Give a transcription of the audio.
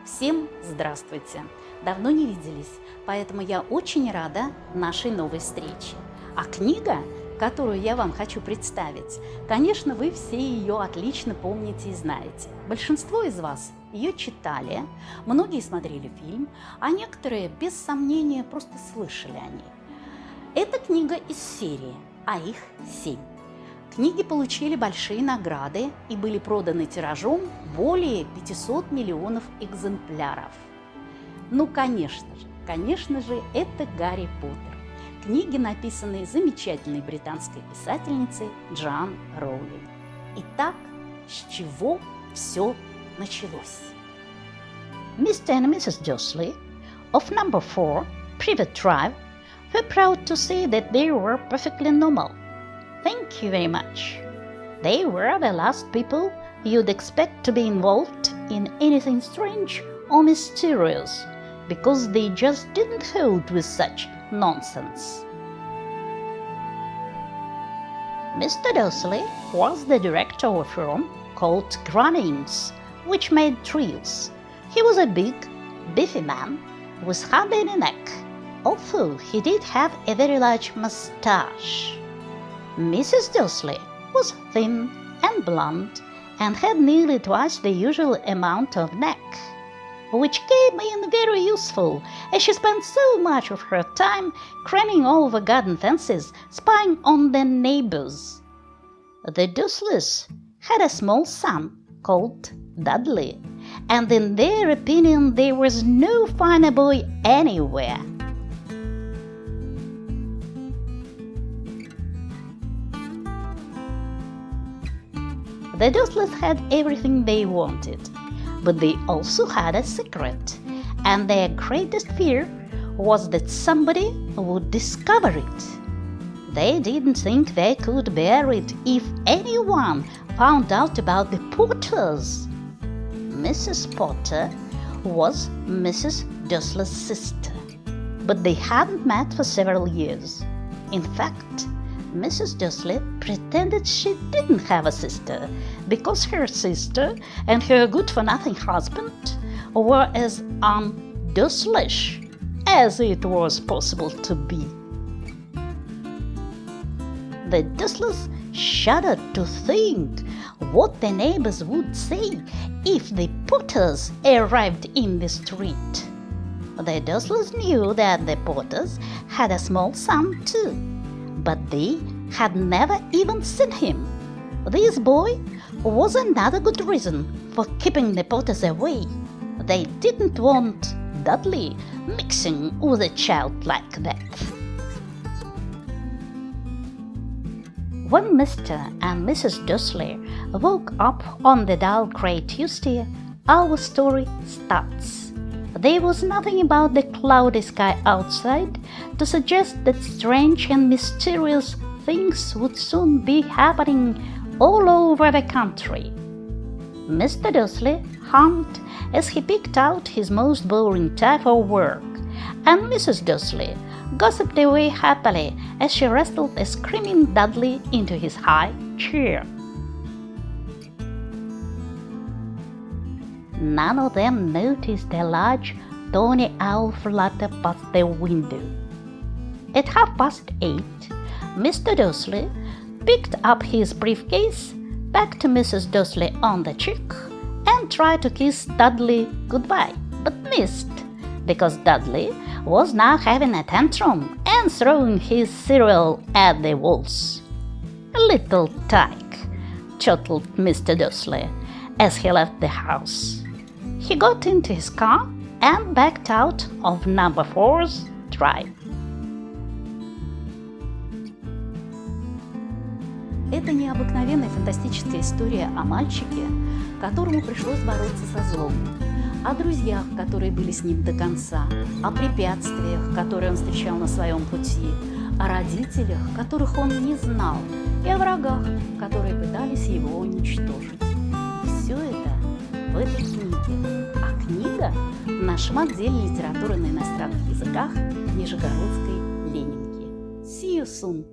Всем здравствуйте! Давно не виделись, поэтому я очень рада нашей новой встрече. А книга, которую я вам хочу представить, конечно, вы все ее отлично помните и знаете. Большинство из вас ее читали, многие смотрели фильм, а некоторые, без сомнения, просто слышали о ней. Это книга из серии, а их 7. Книги получили большие награды и были проданы тиражом более 500 миллионов экземпляров. Ну, конечно же, это Гарри Поттер. Книги, написанные замечательной британской писательницей Джоан Роулинг. Итак, с чего все началось? Mr. and Mrs. Dursley of number 4, Private Drive, were proud to say that they were perfectly normal. Thank you very much. They were the last people you'd expect to be involved in anything strange or mysterious, because they just didn't hold with such nonsense. Mr. Dursley was the director of a firm called Rouling's, which made trills. He was a big, beefy man with hardly any neck, although he did have a very large moustache. Mrs. Dursley was thin and blonde and had nearly twice the usual amount of neck, which came in very useful, as she spent so much of her time cramming over garden fences, spying on their neighbors. The Dursleys had a small son called Dudley, and in their opinion there was no finer boy anywhere. The Dursleys had everything they wanted, but they also had a secret, and their greatest fear was that somebody would discover it. They didn't think they could bear it if anyone found out about the Potters. Mrs. Potter was Mrs. Dursley's sister, but they hadn't met for several years. In fact, Mrs. Dursley pretended she didn't have a sister because her sister and her good-for-nothing husband were as un-Dursleyish as it was possible to be. The Dursleys shuddered to think what the neighbors would say if the Potters arrived in the street. The Dursleys knew that the Potters had a small son too, but they had never even seen him. This boy was another good reason for keeping the Potters away. They didn't want Dudley mixing with a child like that. When Mr. and Mrs. Dursley woke up on the dull grey Tuesday, our story starts. There was nothing about the cloudy sky outside to suggest that strange and mysterious things would soon be happening all over the country. Mr. Dursley hummed as he picked out his most boring type of work, and Mrs. Dursley gossiped away happily as she wrestled a screaming Dudley into his high chair. None of them noticed a large tawny owl flutter past their window. At 8:30, Mr. Dursley picked up his briefcase, pecked Mrs. Dursley on the cheek, and tried to kiss Dudley goodbye, but missed, because Dudley was now having a tantrum and throwing his cereal at the walls. "Little tyke," chortled Mr. Dursley as he left the house. He got into his car and backed out of number 4's drive. Это необыкновенная фантастическая история о мальчике, которому пришлось бороться со злом, о друзьях, которые были с ним до конца, о препятствиях, которые он встречал на своем пути, о родителях, которых он не знал, и о врагах, которые пытались его уничтожить. И все это в этой книге. А книга в нашем отделе литературы на иностранных языках в Нижегородской Ленинке. See you soon!